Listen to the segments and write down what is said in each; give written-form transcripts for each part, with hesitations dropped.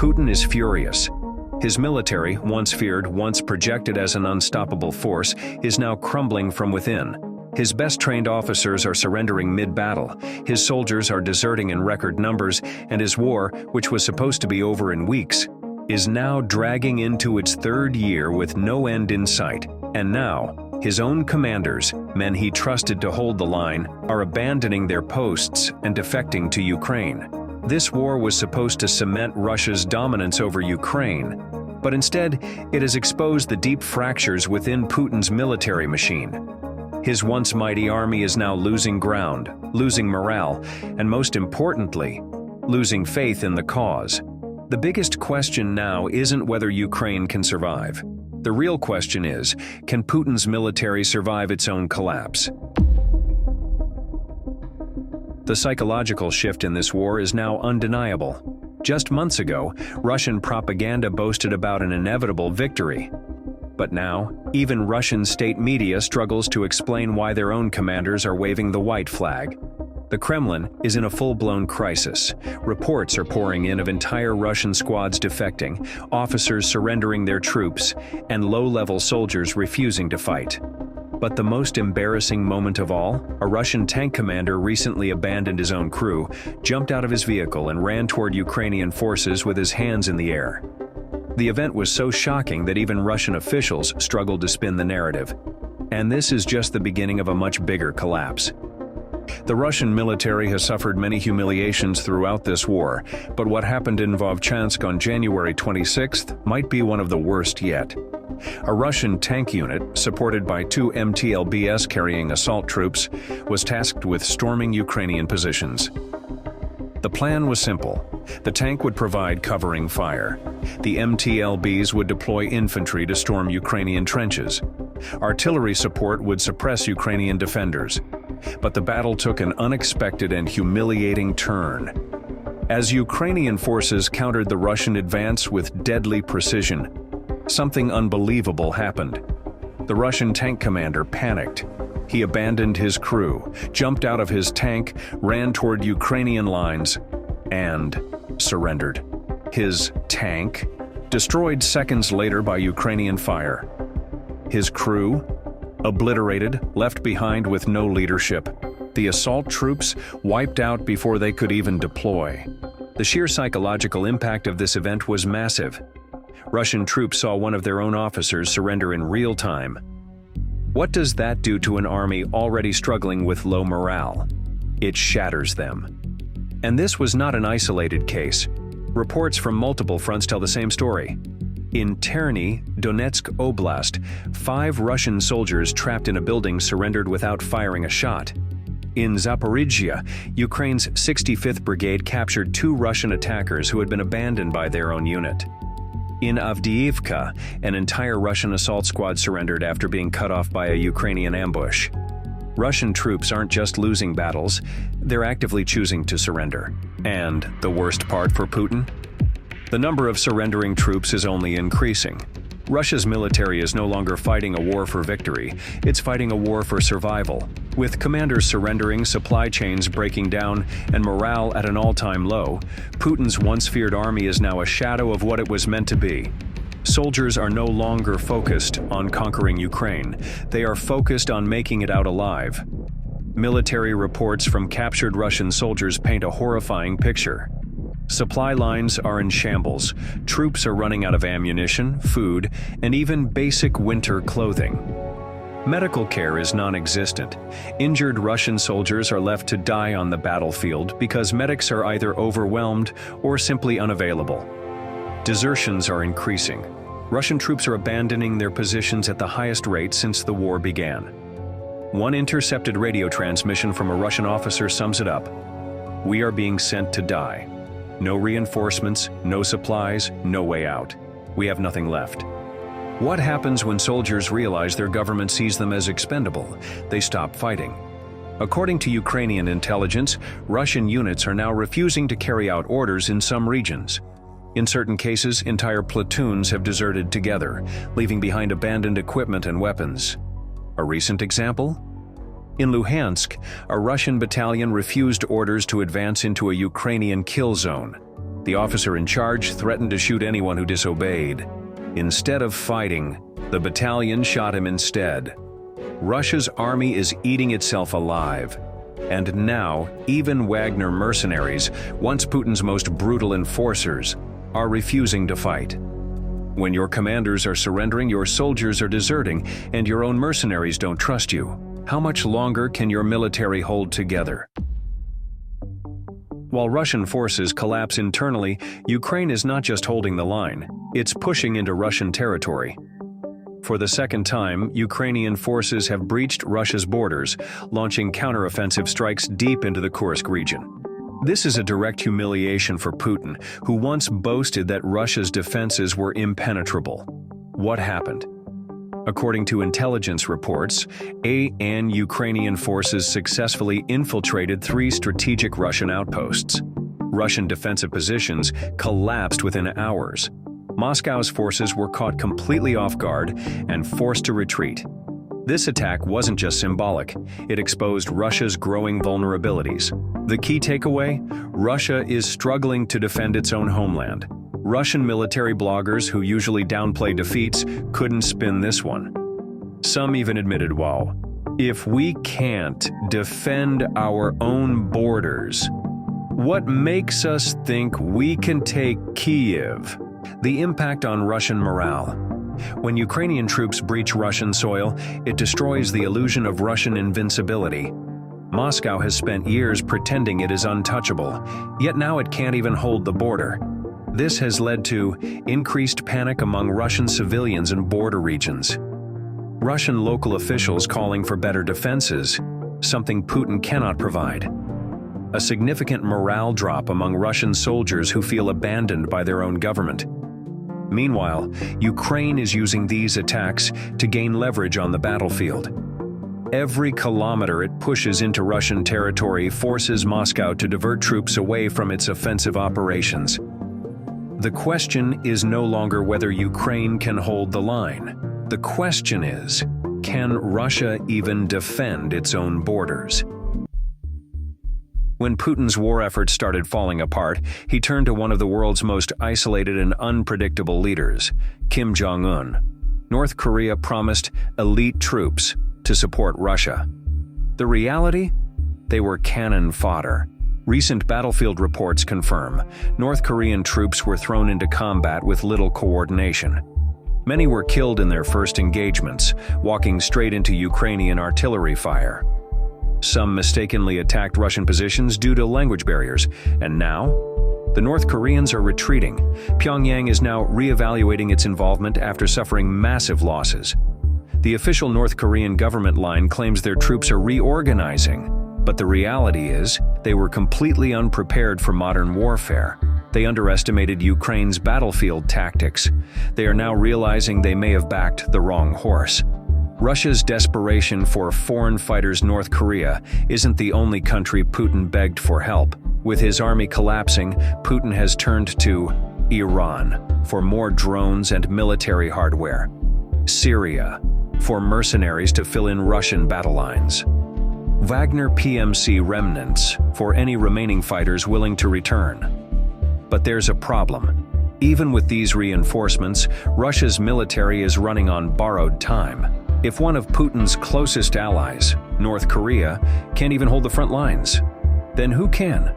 Putin is furious. His military, once feared, once projected as an unstoppable force, is now crumbling from within. His best-trained officers are surrendering mid-battle, his soldiers are deserting in record numbers, and his war, which was supposed to be over in weeks, is now dragging into its third year with no end in sight. And now, his own commanders, men he trusted to hold the line, are abandoning their posts and defecting to Ukraine. This war was supposed to cement Russia's dominance over Ukraine, but instead, it has exposed the deep fractures within Putin's military machine. His once mighty army is now losing ground, losing morale, and most importantly, losing faith in the cause. The biggest question now isn't whether Ukraine can survive. The real question is, can Putin's military survive its own collapse? The psychological shift in this war is now undeniable. Just months ago, Russian propaganda boasted about an inevitable victory. But now, even Russian state media struggles to explain why their own commanders are waving the white flag. The Kremlin is in a full-blown crisis. Reports are pouring in of entire Russian squads defecting, officers surrendering their troops, and low-level soldiers refusing to fight. But the most embarrassing moment of all, a Russian tank commander recently abandoned his own crew, jumped out of his vehicle and ran toward Ukrainian forces with his hands in the air. The event was so shocking that even Russian officials struggled to spin the narrative. And this is just the beginning of a much bigger collapse. The Russian military has suffered many humiliations throughout this war, but what happened in Vovchansk on January 26th might be one of the worst yet. A Russian tank unit, supported by 2 MTLBs carrying assault troops, was tasked with storming Ukrainian positions. The plan was simple. The tank would provide covering fire. The MTLBs would deploy infantry to storm Ukrainian trenches. Artillery support would suppress Ukrainian defenders. But the battle took an unexpected and humiliating turn. As Ukrainian forces countered the Russian advance with deadly precision, something unbelievable happened. The Russian tank commander panicked. He abandoned his crew, jumped out of his tank, ran toward Ukrainian lines, and surrendered. His tank, destroyed seconds later by Ukrainian fire. His crew, obliterated, left behind with no leadership. The assault troops wiped out before they could even deploy. The sheer psychological impact of this event was massive. Russian troops saw one of their own officers surrender in real time. What does that do to an army already struggling with low morale? It shatters them. And this was not an isolated case. Reports from multiple fronts tell the same story. In Terny, Donetsk Oblast, 5 Russian soldiers trapped in a building surrendered without firing a shot. In Zaporizhzhia, Ukraine's 65th Brigade captured 2 Russian attackers who had been abandoned by their own unit. In Avdiivka, an entire Russian assault squad surrendered after being cut off by a Ukrainian ambush. Russian troops aren't just losing battles, they're actively choosing to surrender. And the worst part for Putin? The number of surrendering troops is only increasing. Russia's military is no longer fighting a war for victory, it's fighting a war for survival. With commanders surrendering, supply chains breaking down, and morale at an all-time low, Putin's once-feared army is now a shadow of what it was meant to be. Soldiers are no longer focused on conquering Ukraine, they are focused on making it out alive. Military reports from captured Russian soldiers paint a horrifying picture. Supply lines are in shambles, troops are running out of ammunition, food, and even basic winter clothing. Medical care is non-existent. Injured Russian soldiers are left to die on the battlefield because medics are either overwhelmed or simply unavailable. Desertions are increasing. Russian troops are abandoning their positions at the highest rate since the war began. One intercepted radio transmission from a Russian officer sums it up. "We are being sent to die. No reinforcements, no supplies, no way out. We have nothing left." What happens when soldiers realize their government sees them as expendable? They stop fighting. According to Ukrainian intelligence, Russian units are now refusing to carry out orders in some regions. In certain cases, entire platoons have deserted together, leaving behind abandoned equipment and weapons. A recent example? In Luhansk, a Russian battalion refused orders to advance into a Ukrainian kill zone. The officer in charge threatened to shoot anyone who disobeyed. Instead of fighting, the battalion shot him instead. Russia's army is eating itself alive. And now, even Wagner mercenaries, once Putin's most brutal enforcers, are refusing to fight. When your commanders are surrendering, your soldiers are deserting, and your own mercenaries don't trust you, how much longer can your military hold together? While Russian forces collapse internally, Ukraine is not just holding the line, it's pushing into Russian territory. For the second time, Ukrainian forces have breached Russia's borders, launching counteroffensive strikes deep into the Kursk region. This is a direct humiliation for Putin, who once boasted that Russia's defenses were impenetrable. What happened? According to intelligence reports, Ukrainian forces successfully infiltrated 3 strategic Russian outposts. Russian defensive positions collapsed within hours. Moscow's forces were caught completely off guard and forced to retreat. This attack wasn't just symbolic, it exposed Russia's growing vulnerabilities. The key takeaway? Russia is struggling to defend its own homeland. Russian military bloggers who usually downplay defeats couldn't spin this one. Some even admitted, wow, if we can't defend our own borders, what makes us think we can take Kyiv? The impact on Russian morale. When Ukrainian troops breach Russian soil, it destroys the illusion of Russian invincibility. Moscow has spent years pretending it is untouchable, yet now it can't even hold the border. This has led to increased panic among Russian civilians in border regions. Russian local officials calling for better defenses, something Putin cannot provide. A significant morale drop among Russian soldiers who feel abandoned by their own government. Meanwhile, Ukraine is using these attacks to gain leverage on the battlefield. Every kilometer it pushes into Russian territory forces Moscow to divert troops away from its offensive operations. The question is no longer whether Ukraine can hold the line. The question is, can Russia even defend its own borders? When Putin's war efforts started falling apart, he turned to one of the world's most isolated and unpredictable leaders, Kim Jong-un. North Korea promised elite troops to support Russia. The reality? They were cannon fodder. Recent battlefield reports confirm North Korean troops were thrown into combat with little coordination. Many were killed in their first engagements, walking straight into Ukrainian artillery fire. Some mistakenly attacked Russian positions due to language barriers, and now, the North Koreans are retreating. Pyongyang is now reevaluating its involvement after suffering massive losses. The official North Korean government line claims their troops are reorganizing, but the reality is they were completely unprepared for modern warfare. They underestimated Ukraine's battlefield tactics. They are now realizing they may have backed the wrong horse. Russia's desperation for foreign fighters. North Korea isn't the only country Putin begged for help. With his army collapsing, Putin has turned to Iran for more drones and military hardware, Syria for mercenaries to fill in Russian battle lines, Wagner PMC remnants for any remaining fighters willing to return. But there's a problem. Even with these reinforcements, Russia's military is running on borrowed time. If one of Putin's closest allies, North Korea, can't even hold the front lines, then who can?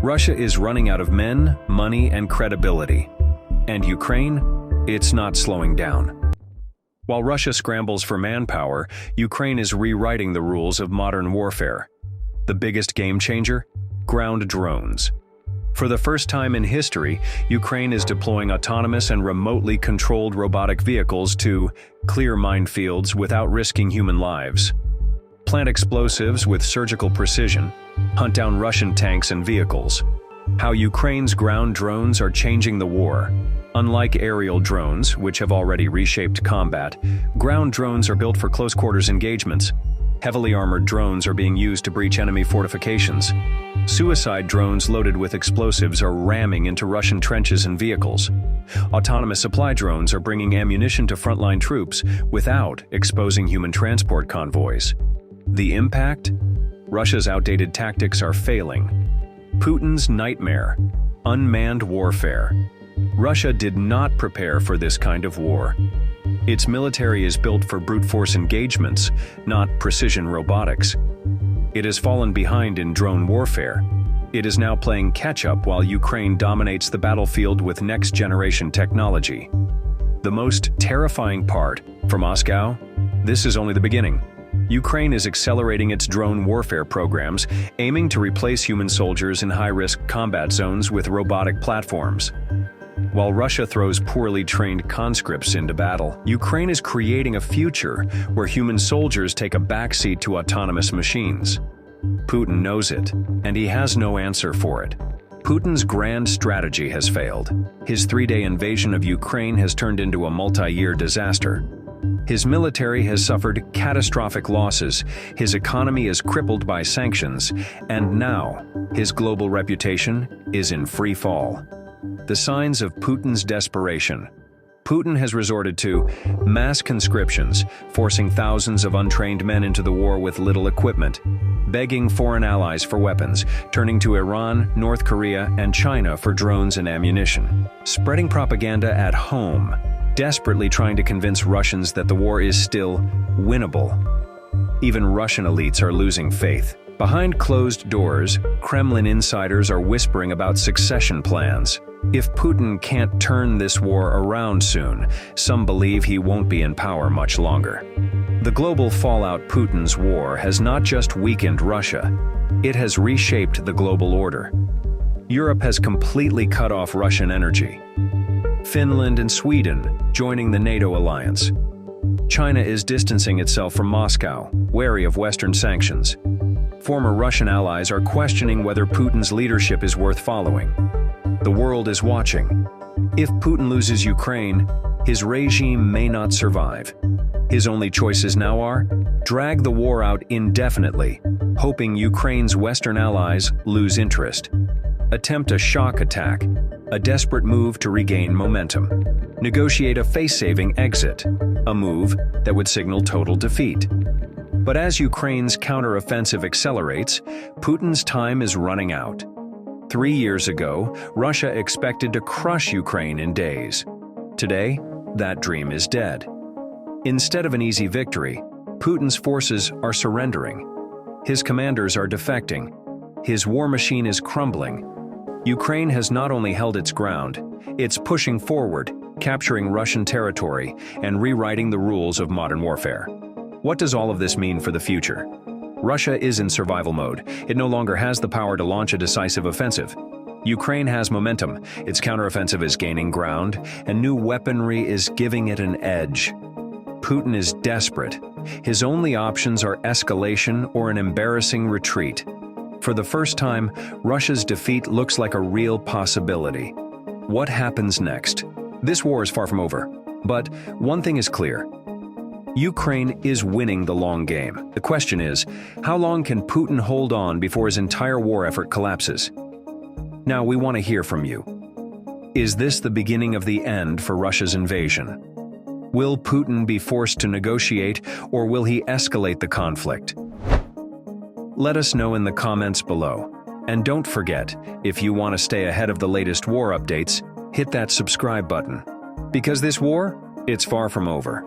Russia is running out of men, money, and credibility. And Ukraine? It's not slowing down. While Russia scrambles for manpower, Ukraine is rewriting the rules of modern warfare. The biggest game changer? Ground drones. For the first time in history, Ukraine is deploying autonomous and remotely controlled robotic vehicles to clear minefields without risking human lives, plant explosives with surgical precision, hunt down Russian tanks and vehicles. How Ukraine's ground drones are changing the war. Unlike aerial drones, which have already reshaped combat, ground drones are built for close-quarters engagements. Heavily armored drones are being used to breach enemy fortifications. Suicide drones loaded with explosives are ramming into Russian trenches and vehicles. Autonomous supply drones are bringing ammunition to frontline troops without exposing human transport convoys. The impact? Russia's outdated tactics are failing. Putin's nightmare. Unmanned warfare. Russia did not prepare for this kind of war. Its military is built for brute force engagements, not precision robotics. It has fallen behind in drone warfare. It is now playing catch-up while Ukraine dominates the battlefield with next-generation technology. The most terrifying part, for Moscow, this is only the beginning. Ukraine is accelerating its drone warfare programs, aiming to replace human soldiers in high-risk combat zones with robotic platforms. While Russia throws poorly trained conscripts into battle, Ukraine is creating a future where human soldiers take a backseat to autonomous machines. Putin knows it, and he has no answer for it. Putin's grand strategy has failed. His three-day invasion of Ukraine has turned into a multi-year disaster. His military has suffered catastrophic losses, his economy is crippled by sanctions, and now his global reputation is in free fall. The signs of Putin's desperation. Putin has resorted to mass conscriptions, forcing thousands of untrained men into the war with little equipment, begging foreign allies for weapons, turning to Iran, North Korea, and China for drones and ammunition, spreading propaganda at home, desperately trying to convince Russians that the war is still winnable. Even Russian elites are losing faith. Behind closed doors, Kremlin insiders are whispering about succession plans. If Putin can't turn this war around soon, some believe he won't be in power much longer. The global fallout Putin's war has not just weakened Russia, it has reshaped the global order. Europe has completely cut off Russian energy. Finland and Sweden joining the NATO alliance. China is distancing itself from Moscow, wary of Western sanctions. Former Russian allies are questioning whether Putin's leadership is worth following. The world is watching. If Putin loses Ukraine, his regime may not survive. His only choices now are drag the war out indefinitely, hoping Ukraine's Western allies lose interest. Attempt a shock attack, a desperate move to regain momentum. Negotiate a face-saving exit, a move that would signal total defeat. But as Ukraine's counteroffensive accelerates, Putin's time is running out. 3 years ago, Russia expected to crush Ukraine in days. Today, that dream is dead. Instead of an easy victory, Putin's forces are surrendering. His commanders are defecting. His war machine is crumbling. Ukraine has not only held its ground, it's pushing forward, capturing Russian territory, and rewriting the rules of modern warfare. What does all of this mean for the future? Russia is in survival mode. It no longer has the power to launch a decisive offensive. Ukraine has momentum, its counteroffensive is gaining ground, and new weaponry is giving it an edge. Putin is desperate. His only options are escalation or an embarrassing retreat. For the first time, Russia's defeat looks like a real possibility. What happens next? This war is far from over. But one thing is clear. Ukraine is winning the long game. The question is, how long can Putin hold on before his entire war effort collapses? Now, we want to hear from you. Is this the beginning of the end for Russia's invasion? Will Putin be forced to negotiate, or will he escalate the conflict? Let us know in the comments below. And don't forget, if you want to stay ahead of the latest war updates, hit that subscribe button. Because this war, it's far from over.